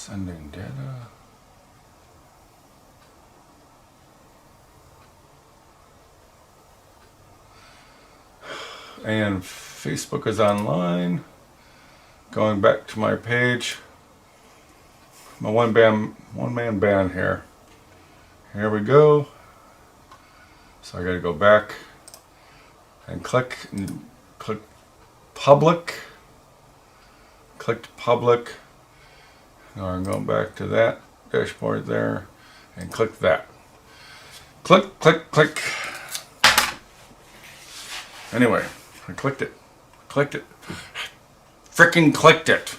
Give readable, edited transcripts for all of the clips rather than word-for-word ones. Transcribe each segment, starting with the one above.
Sending data. And Facebook is online. Going back to my page. My one man band here. Here we go. So I gotta go back and click public. Click to public. Now I'm going back to that dashboard there and click that. Click, click, click. Anyway, I clicked it. Frickin' clicked it.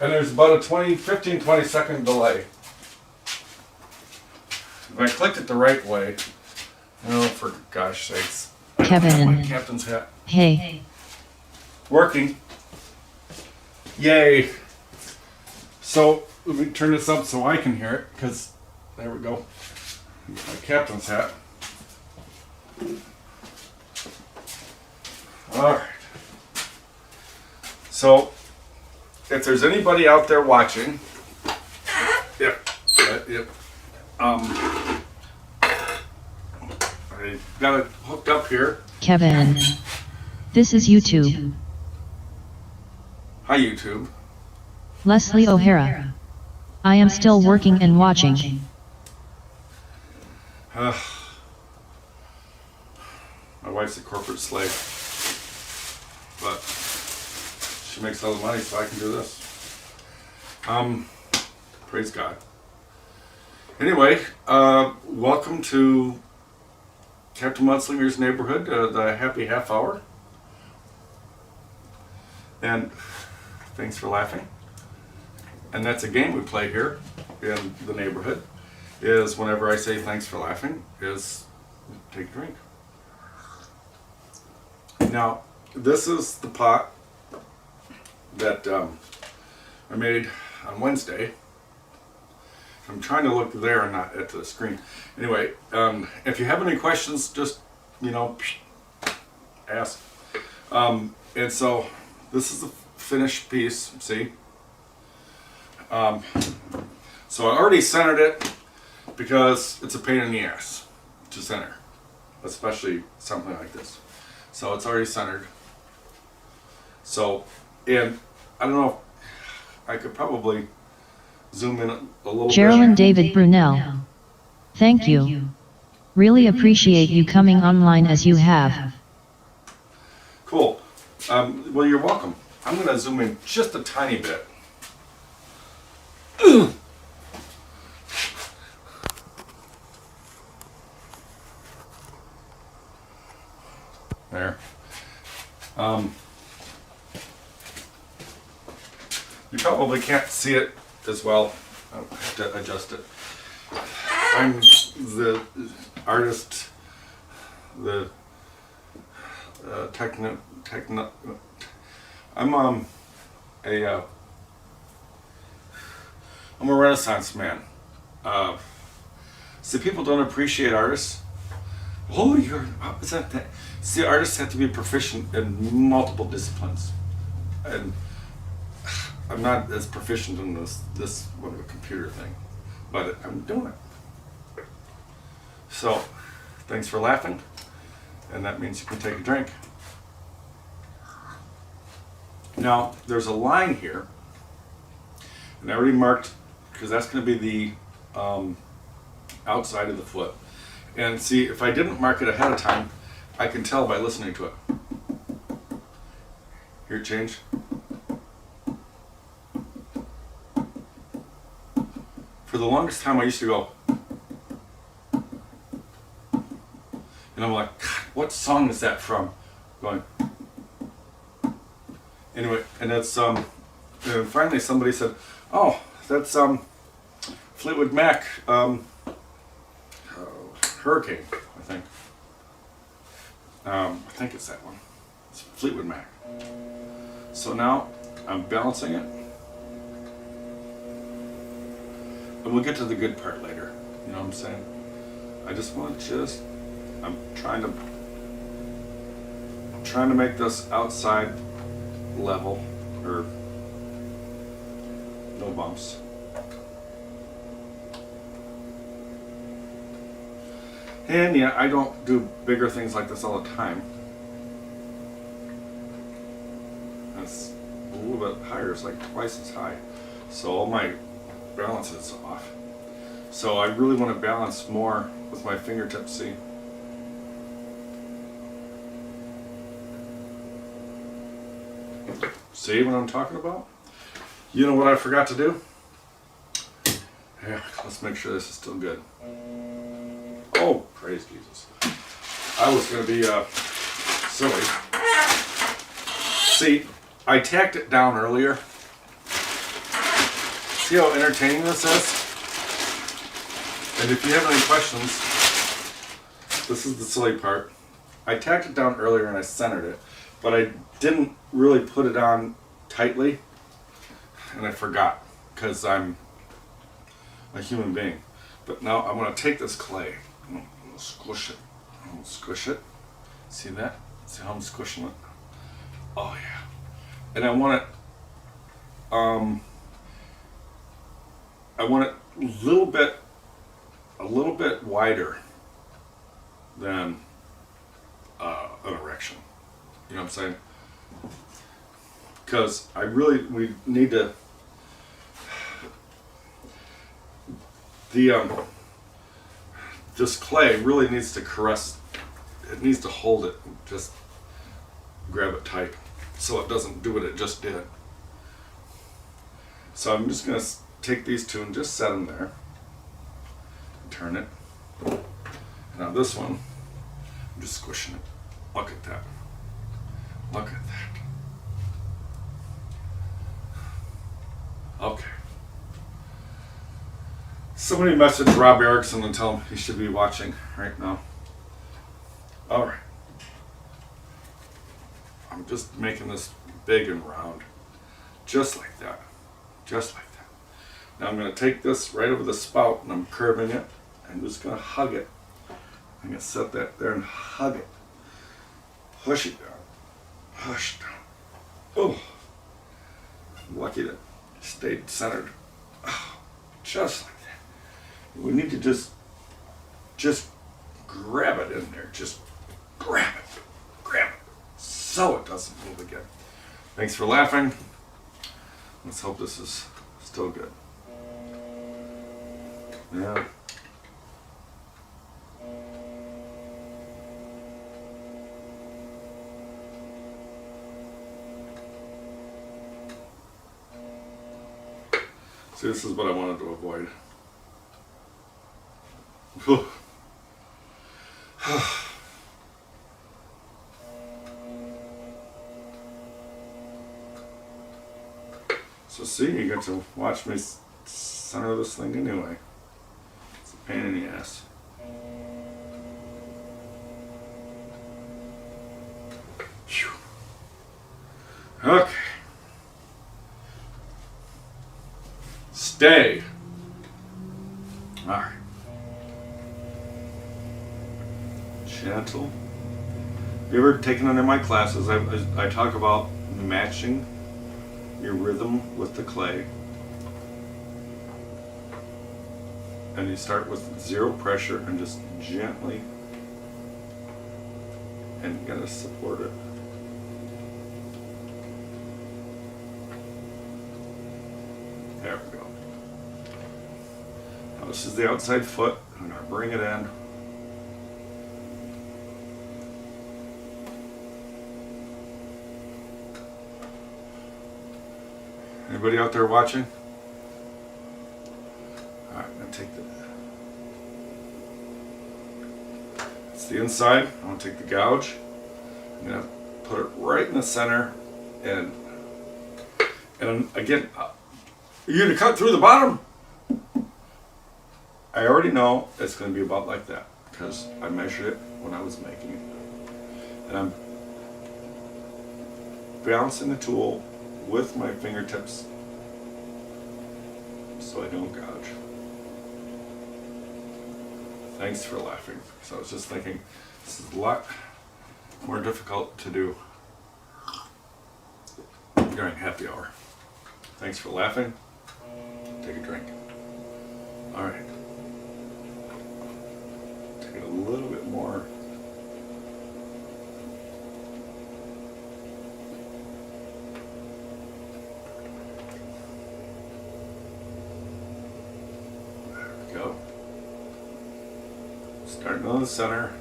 And there's about a 20 second delay. If I clicked it the right way, oh, for gosh sakes. Kevin. My captain's hat. Hey. Working. Yay. So, let me turn this up so I can hear it, because, there we go. My captain's hat. Alright. So, if there's anybody out there watching, yep. I got it hooked up here. Kevin. This is YouTube. Hi, YouTube. Leslie O'Hara. I am still working and watching. My wife's a corporate slave, but she makes all the money, so I can do this. Praise God. Anyway, welcome to Captain Mudslinger's neighborhood, the happy half hour. And thanks for laughing. And that's a game we play here in the neighborhood, is whenever I say thanks for laughing, is take a drink. Now, this is the pot that I made on Wednesday. I'm trying to look there and not at the screen. Anyway, if you have any questions, just, ask. And so, this is the finished piece, see? So I already centered it because it's a pain in the ass to center, especially something like this. So it's already centered. So, and I don't know if I could probably zoom in a little Geraldine bit. David Brunel. Thank you. Really appreciate you coming online as you have. Cool. Well, you're welcome. I'm going to zoom in just a tiny bit. There. You probably can't see it as well. I'll have to adjust it. I'm the artist, the I'm a Renaissance man. See, people don't appreciate artists. Oh, is that? See, artists have to be proficient in multiple disciplines, and I'm not as proficient in this one of a computer thing, but I'm doing it. So, thanks for laughing, and that means you can take a drink. Now, there's a line here, and I already marked, because that's going to be the outside of the foot. And see, if I didn't mark it ahead of time, I can tell by listening to it. Hear it change? For the longest time, I used to go, and I'm like, God, what song is that from? Going. Anyway, and it's and finally somebody said, "Oh, that's Fleetwood Mac, Hurricane, I think. I think it's that one. It's Fleetwood Mac." So now I'm balancing it, and we'll get to the good part later. You know what I'm saying? I just want to I'm trying to make this outside level, or no bumps. And yeah, I don't do bigger things like this all the time. That's a little bit higher, it's like twice as high. So all my balance is off. So I really want to balance more with my fingertips, see? See what I'm talking about? You know what I forgot to do? Yeah, let's make sure this is still good. Oh, praise Jesus. I was going to be silly. See, I tacked it down earlier. See how entertaining this is? And if you have any questions, this is the silly part. I tacked it down earlier and I centered it, but I didn't really put it on tightly, and I forgot because I'm a human being. But now I'm going to take this clay. I'm going to squish it. I'm going to squish it. See that? See how I'm squishing it? Oh yeah. And I want it a little bit wider than an erection. You know what I'm saying? Because we need to, this clay really needs to caress, it needs to hold it, just grab it tight so it doesn't do what it just did. So I'm just going to take these two and just set them there, turn it. Now this one, I'm just squishing it. Look at that. Look at that. Okay. Somebody message Rob Erickson and tell him he should be watching right now. All right. I'm just making this big and round. Just like that. Just like that. Now I'm going to take this right over the spout and I'm curving it. I'm just going to hug it. I'm going to set that there and hug it. Push it down. Push down. Oh. I'm lucky that it stayed centered. Oh, just like that. We need to just grab it in there. Just grab it. Grab it. So it doesn't move again. Thanks for laughing. Let's hope this is still good. Yeah. See, this is what I wanted to avoid. So see, you get to watch me center this thing anyway. It's a pain in the ass. Phew. Okay. Stay. All right. Gentle. You ever taken under my classes? I talk about matching your rhythm with the clay. And you start with zero pressure and just gently, and you gotta support it. There we go. Now this is the outside foot. I'm gonna bring it in. Anybody out there watching? Alright, I'm going to take it's the inside. I'm going to take the gouge. I'm going to put it right in the center. And again, you're going to cut through the bottom? I already know it's going to be about like that because I measured it when I was making it. And I'm balancing the tool with my fingertips so I don't gouge. Thanks for laughing. So I was just thinking this is a lot more difficult to do during happy hour. Thanks for laughing. Take a drink. All right. Take it a little bit more. There we go. Starting on the center.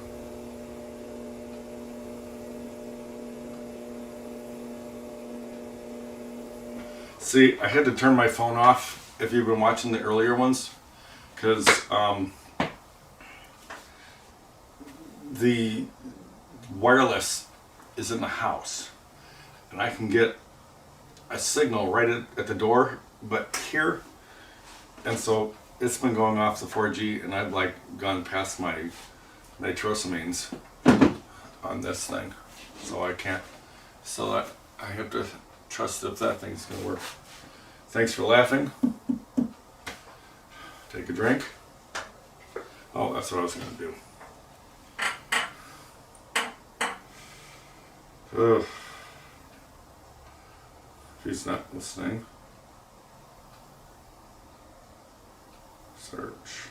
See, I had to turn my phone off if you've been watching the earlier ones, because the wireless is in the house, and I can get a signal right at the door, but here, and so it's been going off the 4G, and I've like gone past my nitrosamines on this thing, so I can't, so that I have to trust if that thing's gonna work. Thanks for laughing. Take a drink. Oh, that's what I was gonna do. Ugh. If he's not listening. Search.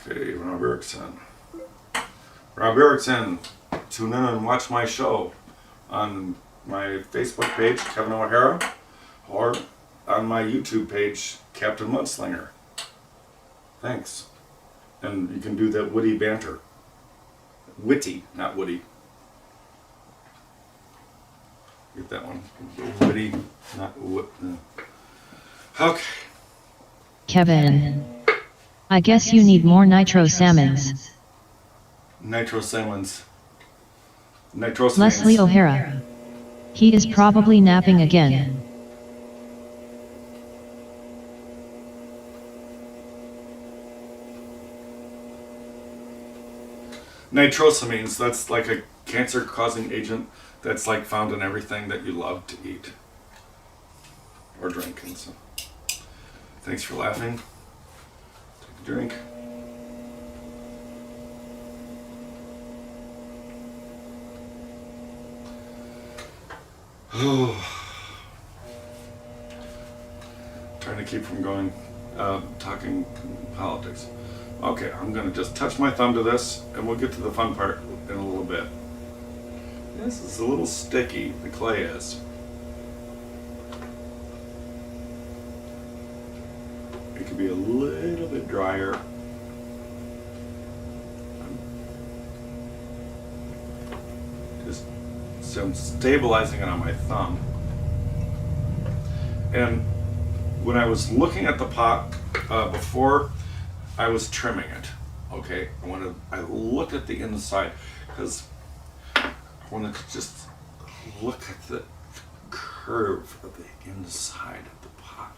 Okay, Rob Erickson. Rob Erickson, tune in and watch my show on my Facebook page, Kevin O'Hara, or on my YouTube page, Captain Mudslinger. Thanks. And you can do that witty banter. Witty, not woody. Get that one. Witty, not wit. Okay. Kevin. I guess you need more nitro salmons. Nitro salmons. Nitrosamines. Leslie O'Hara. He is probably napping again. Nitrosamines, that's like a cancer-causing agent that's like found in everything that you love to eat or drink. And so, thanks for laughing. Take a drink. Trying to keep from going, talking politics. Okay, I'm gonna just touch my thumb to this and we'll get to the fun part in a little bit. This is a little sticky, the clay is. It could be a little bit drier. So I'm stabilizing it on my thumb. And when I was looking at the pot before I was trimming it, okay, I looked at the inside because I wanted to just look at the curve of the inside of the pot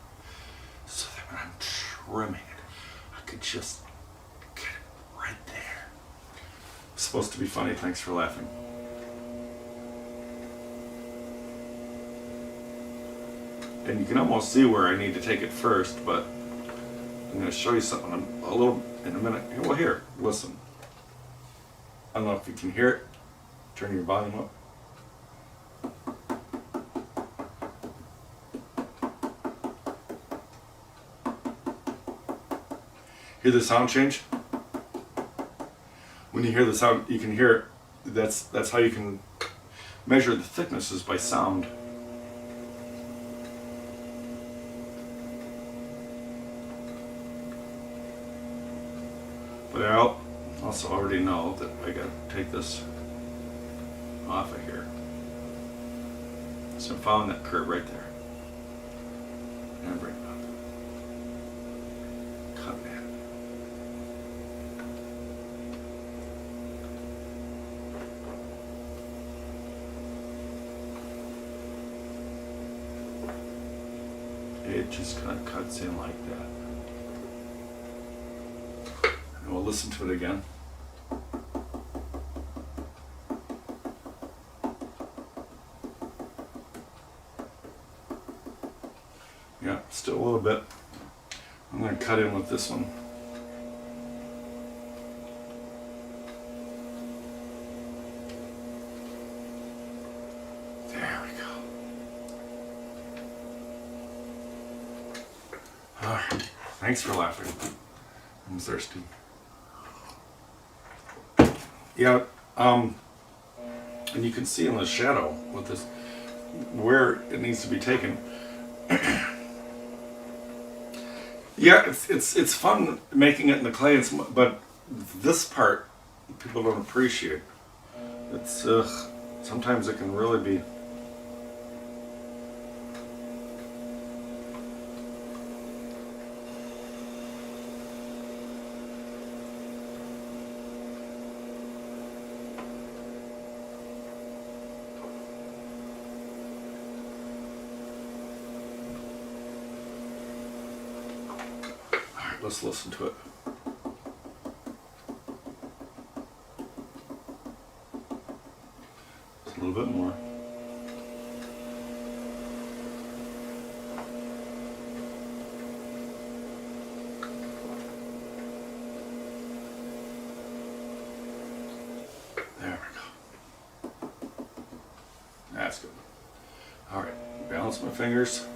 so that when I'm trimming it, I could just get it right there. It's supposed to be funny, thanks for laughing. And you can almost see where I need to take it first, but I'm going to show you something a little in a minute. Well, here, listen. I don't know if you can hear it. Turn your volume up. Hear the sound change? When you hear the sound, you can hear it. That's how you can measure the thicknesses by sound. But I also already know that I got to take this off of here. So I'm following that curve right there. And bring it up. Cut it in. It just kind of cuts in like that. And we'll listen to it again. Yeah, still a little bit. I'm going to cut in with this one. Thanks for laughing. I'm thirsty. Yeah, and you can see in the shadow with this where it needs to be taken. Yeah, it's fun making it in the clay. But this part people don't appreciate. It's sometimes it can really be. Let's listen to it. Just a little bit more. There we go. That's good. All right, balance my fingers.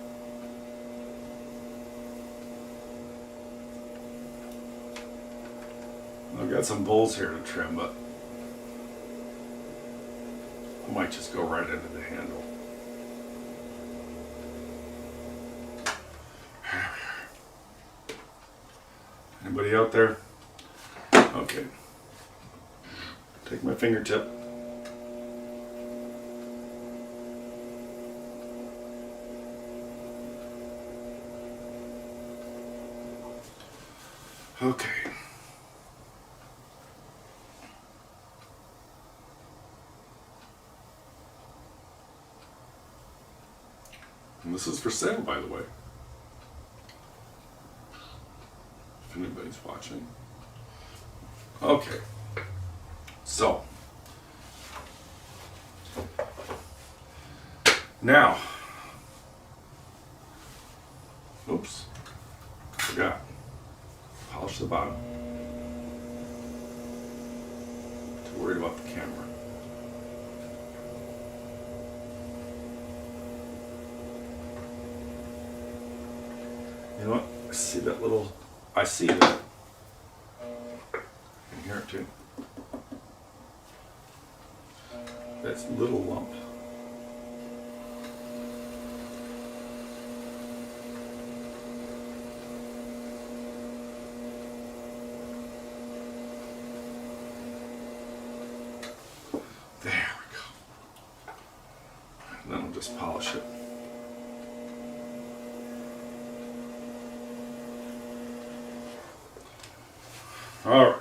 I've got some bowls here to trim, but I might just go right into the handle. Anybody out there? Okay. Take my fingertip. Okay. And this is for sale, by the way. If anybody's watching. Okay. So. Now. Oops. Forgot. Polish the bottom. Too worried about the camera. You know what? I see that little. I see that. I can hear it too. That's little lump. There we go. And then we'll just polish it. All right.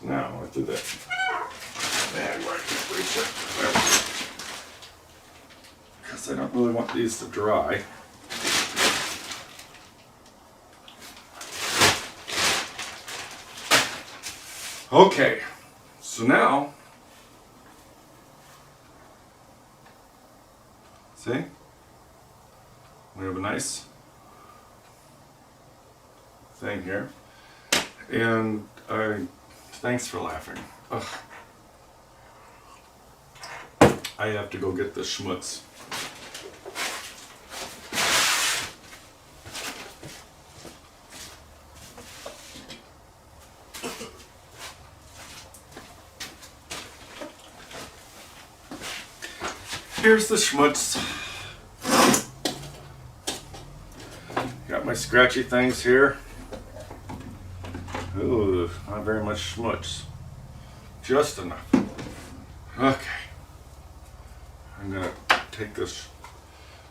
Now I do that bag where I can't reach it. Because I don't really want these to dry. Okay. So now, see? We have a nice thing here, and thanks for laughing. Ugh. I have to go get the schmutz. Here's the schmutz. Got my scratchy things here. Ooh, not very much schmutz. Just enough. Okay. I'm gonna take this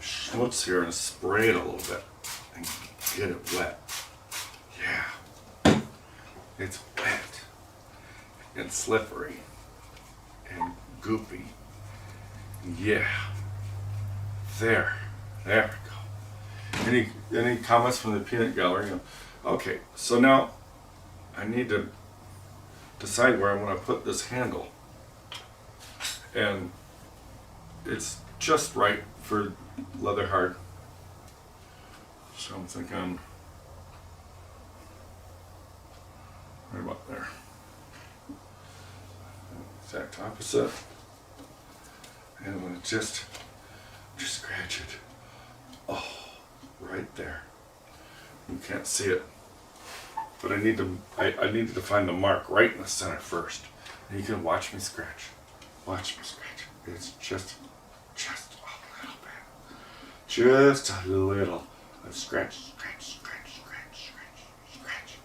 schmutz here and spray it a little bit and get it wet. Yeah. It's wet and slippery and goopy. Yeah. There we go. Any comments from the peanut gallery? Okay, so now I need to decide where I want to put this handle. And it's just right for leather hard. So I'm thinking right about there. Exact opposite. And I'm going to just scratch it. Oh, right there. You can't see it. But I needed to find the mark right in the center first. And you can watch me scratch. Watch me scratch. It's just a little bit. Just a little. Scratch, scratch, scratch, scratch, scratch, scratch.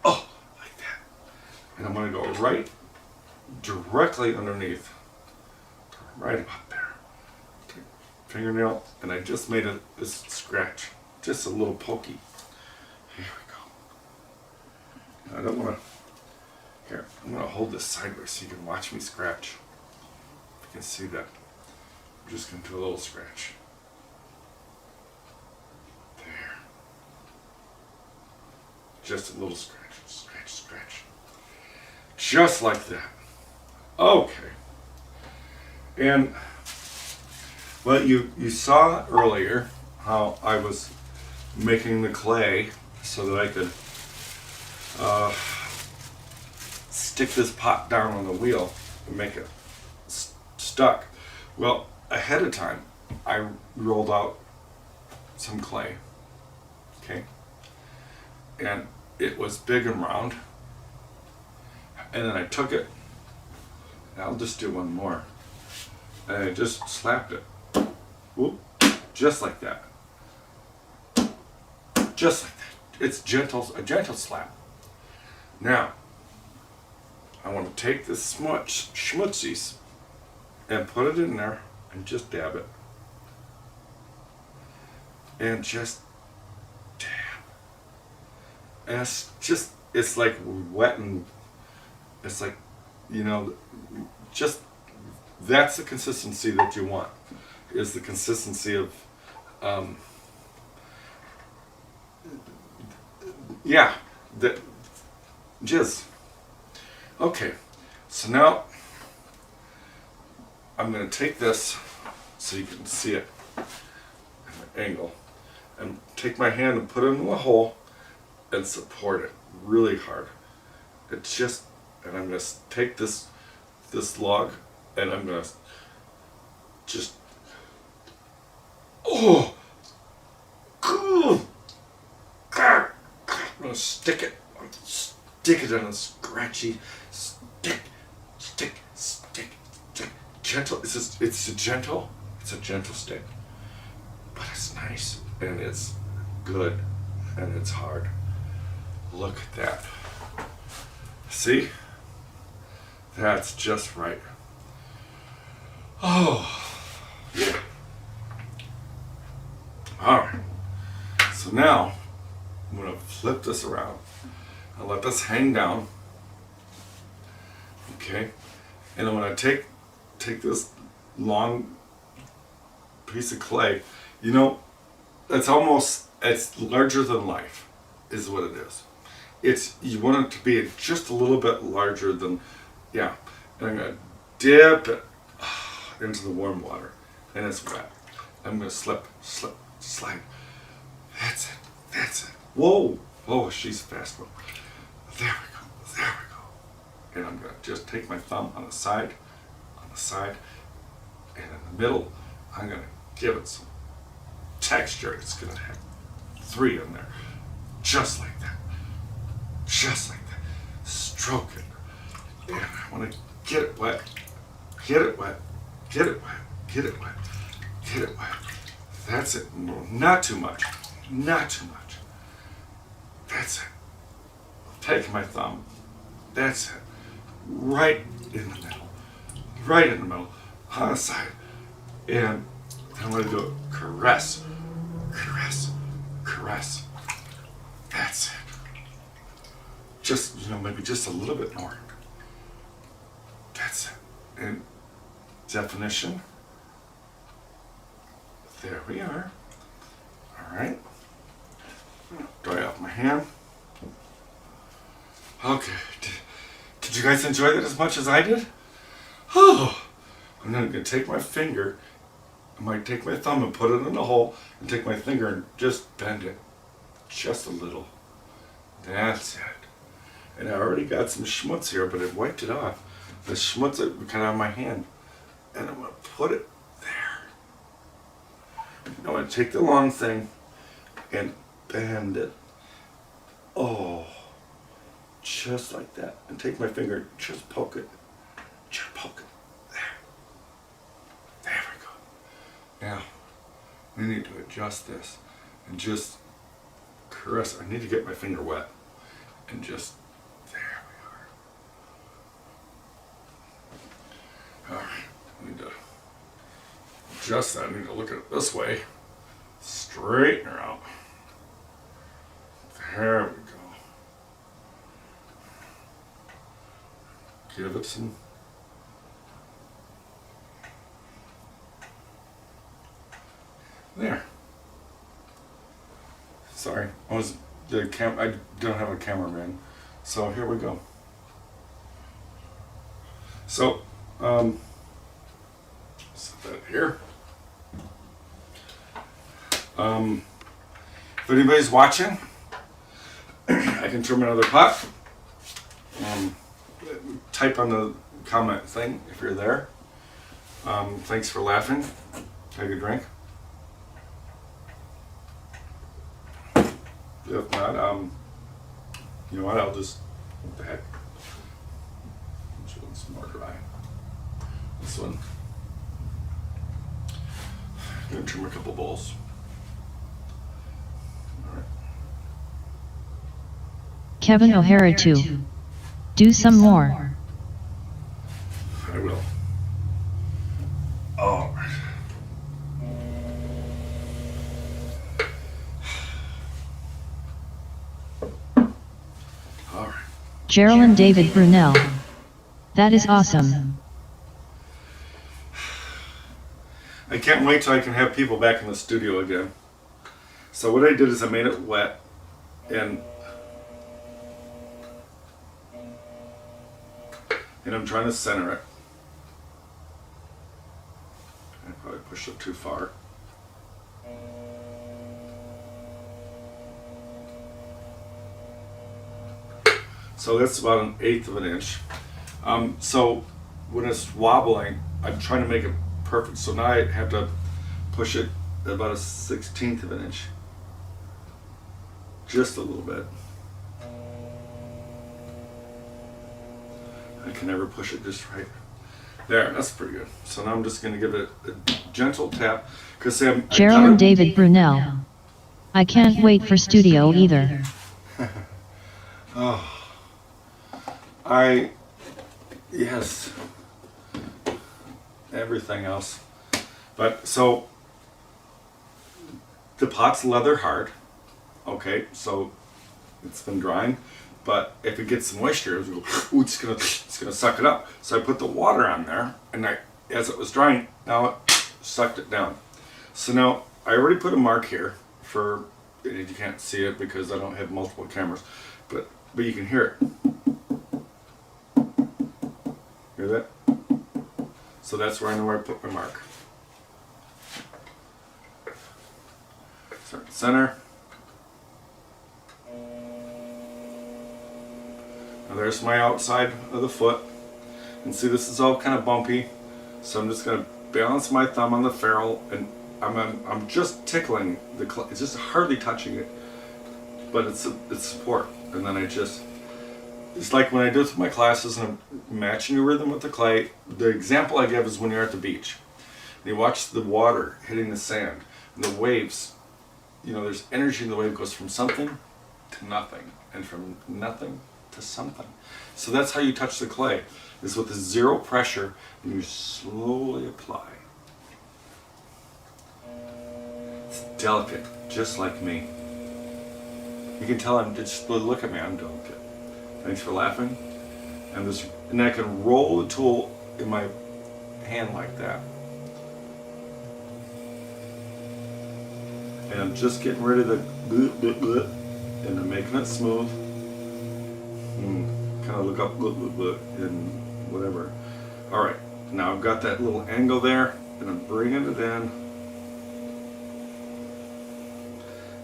Oh, like that. And I'm going to go right directly underneath. Right about there. Take fingernail, and I just made this scratch. Just a little pokey. Here we go. I don't want to. Here, I'm going to hold this sideways so you can watch me scratch. If you can see that. I'm just going to do a little scratch. There. Just a little scratch. Scratch, scratch. Just like that. Okay. And, well, you saw earlier how I was making the clay so that I could stick this pot down on the wheel and make it stuck. Well, ahead of time, I rolled out some clay, okay? And it was big and round. And then I took it, and I'll just do one more. And I just slapped it. Whoop, just like that. Just like that. It's a gentle slap. Now, I want to take this schmutzies and put it in there and just dab it. And just dab. And it's like wet and it's like, just that's the consistency that you want, is the consistency of, the jizz. Okay, so now I'm going to take this so you can see it at an angle, and take my hand and put it in the hole and support it really hard. And I'm going to take this log, and I'm going to just, I'm going to stick it in a scratchy, stick, gentle, it's a gentle stick, but it's nice, and it's good, and it's hard. Look at that. See? That's just right. Oh, yeah. All right. So now I'm going to flip this around and let this hang down. Okay. And I'm going to take this long piece of clay. It's larger than life, is what it is. You want it to be just a little bit larger than, yeah. And I'm going to dip it into the warm water, and it's wet. I'm going to slide. That's it. Whoa, she's a fast one. There we go. And I'm going to just take my thumb on the side, and in the middle, I'm going to give it some texture. It's going to have 3 in there, just like that. Stroke it, and I want to get it wet. That's it. No, not too much. That's it. Take my thumb. That's it. Right in the middle, on the side. And I'm going to do it. Caress. That's it. Just, maybe just a little bit more. That's it. And definition. There we are. All right. Dry off my hand. Okay. Did you guys enjoy that as much as I did? Oh. I'm then going to take my finger. I might take my thumb and put it in the hole, and take my finger and just bend it. Just a little. That's it. And I already got some schmutz here, but I wiped it off. The schmutz kind of on my hand. And I'm going to put it there. I'm going to take the long thing and bend it. Oh, just like that. And take my finger, just poke it. Just poke it. There. There we go. Now, we need to adjust this and just caress. I need to get my finger wet. And just, there we are. Alright, I need to adjust that. I need to look at it this way. Straighten her out. There we go. Give it some. There. Sorry, I don't have a cameraman, so here we go. So, set that here. If anybody's watching, I can trim another pot. Type on the comment thing if you're there. Thanks for laughing. Take a drink. If not, you know what? I'll just, what the heck? This one's more dry. This one. I'm gonna trim a couple bowls. All right. Kevin O'Hara 2. Do some more. I will. Oh. All right. Geraldine David Brunel. That is awesome. I can't wait till I can have people back in the studio again. So what I did is I made it wet and I'm trying to center it. I probably pushed it too far. So that's about 1/8 of an inch. So when it's wobbling, I'm trying to make it perfect. So now I have to push it about 1/16 of an inch. Just a little bit. I can never push it just right. There, that's pretty good. So now I'm just going to give it a gentle tap. Because Geraldine David Brunel. I can't wait for studio either. Oh. Yes. Everything else. But, so, the pot's leather hard. Okay, so it's been drying. But if it gets moisture, it's gonna suck it up. So I put the water on there, and as it was drying, now it sucked it down. So now I already put a mark here for, you can't see it because I don't have multiple cameras, but you can hear it. Hear that? So that's where I know where I put my mark. Start center. Now there's my outside of the foot. And see, this is all kind of bumpy. So I'm just going to balance my thumb on the ferrule, and I'm just tickling the clay. It's just hardly touching it, but it's support. And then it's like when I do it with my classes and I'm matching a rhythm with the clay. The example I give is when you're at the beach and you watch the water hitting the sand and the waves. You know, there's energy in the wave. It goes from something to nothing, and from nothing to something. So that's how you touch the clay, is with the zero pressure, and you slowly apply. It's delicate, just like me. You can tell I'm just, look at me, I'm delicate. Thanks for laughing. And I can roll the tool in my hand like that. And I'm just getting rid of the and I'm making it smooth. Kind of look up and whatever. All right, now I've got that little angle there, and I'm bringing it in.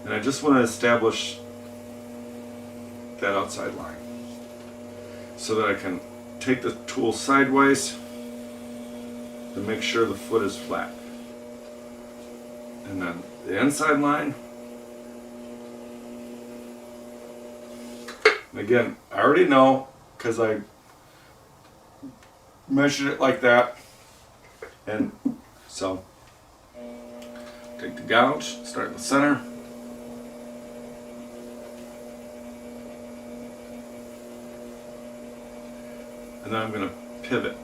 And I just want to establish that outside line so that I can take the tool sideways and make sure the foot is flat. And then the inside line, And again, I already know because I measured it like that. And so, take the gouge, start in the center. And then I'm going to pivot.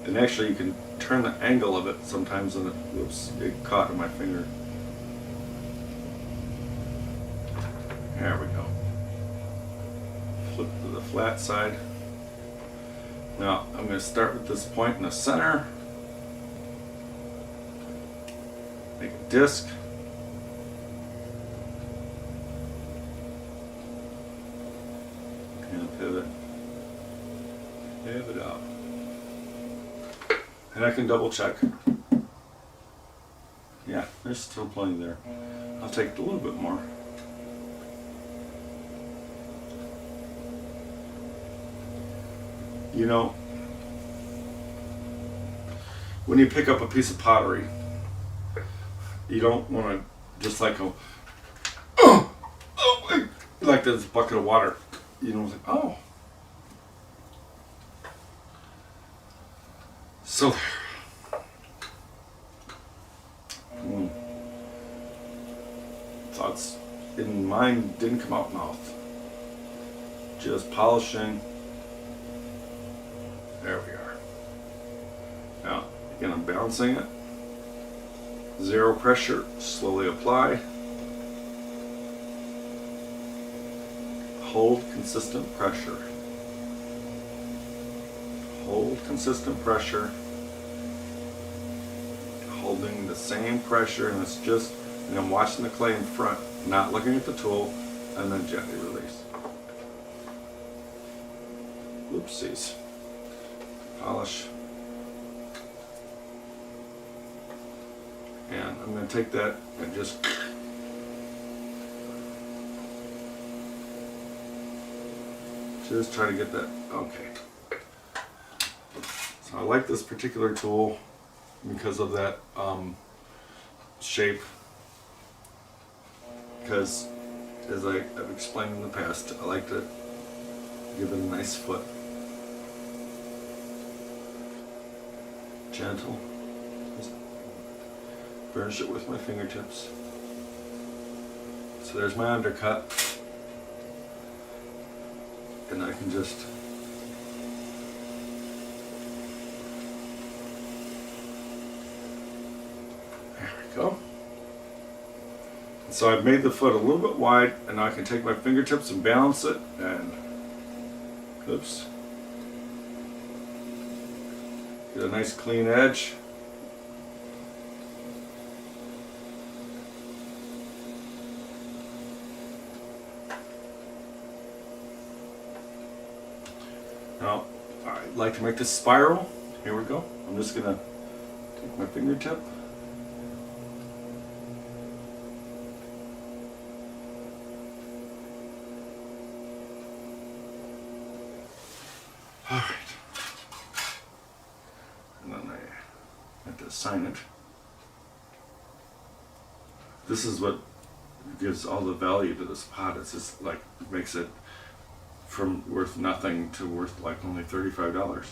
And actually you can turn the angle of it sometimes and it caught in my finger. There we go. Flip to the flat side. Now I'm going to start with this point in the center. Make a disc. And pivot. Pivot out. And I can double check. Yeah, there's still plenty there. I'll take a little bit more. You know, when you pick up a piece of pottery, you don't want to just like go, oh, like this bucket of water. You know, like, oh. So, thoughts in mine didn't come out mouth. Just polishing. There we are. Now, again, I'm balancing it. Zero pressure, slowly apply. Hold consistent pressure. Hold consistent pressure. Holding the same pressure, and it's just, and I'm watching the clay in front, not looking at the tool, and then gently release. Oopsies. Polish. And I'm going to take that and just try to get that. Okay. So I like this particular tool because of that shape. Because, as I've explained in the past, I like to give it a nice foot. Gentle. Just burnish it with my fingertips. So there's my undercut. And I can just there we go. And so I've made the foot a little bit wide, and now I can take my fingertips and balance it, and oops. Get a nice clean edge. Now, I like to make this spiral. Here we go. I'm just going to take my fingertip. All right. And then I have to assign it. This is what gives all the value to this pot. It's just like, it makes it from worth nothing to worth like only $35.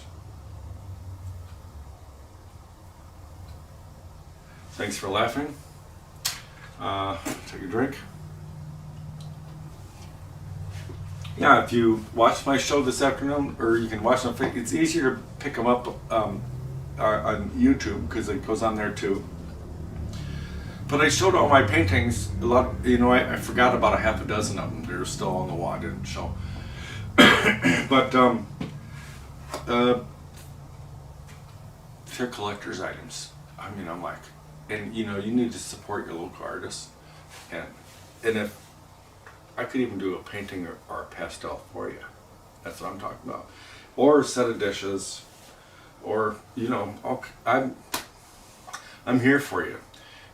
Thanks for laughing. Take a drink. Yeah, if you watch my show this afternoon, or you can watch them, it's easier to pick them up on YouTube because it goes on there too. But I showed all my paintings. A lot, I forgot about a half a dozen of them. They're still on the wall. I didn't show. But they're collector's items. I mean, I'm like, and you need to support your local artists, and if I could even do a painting or a pastel for you, that's what I'm talking about, or a set of dishes, or I'm here for you.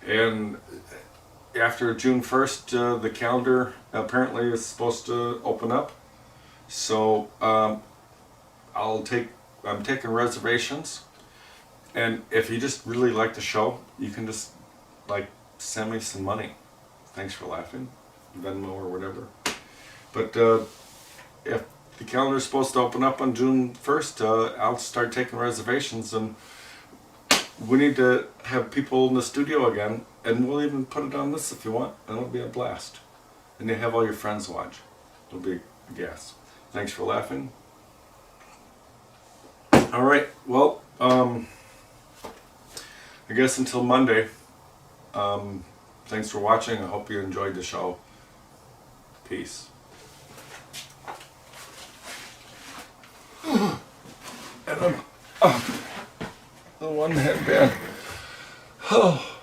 And after June 1st, the calendar apparently is supposed to open up. So I'm taking reservations, and if you just really like the show, you can just send me some money. Thanks for laughing, Venmo or whatever. But if the calendar is supposed to open up on June 1st, I'll start taking reservations, and we need to have people in the studio again, and we'll even put it on this if you want, and it'll be a blast. And you have all your friends watch. It'll be a gas. Thanks for laughing. All right, well, I guess until Monday, thanks for watching. I hope you enjoyed the show. Peace. And I'm the one headband. Oh.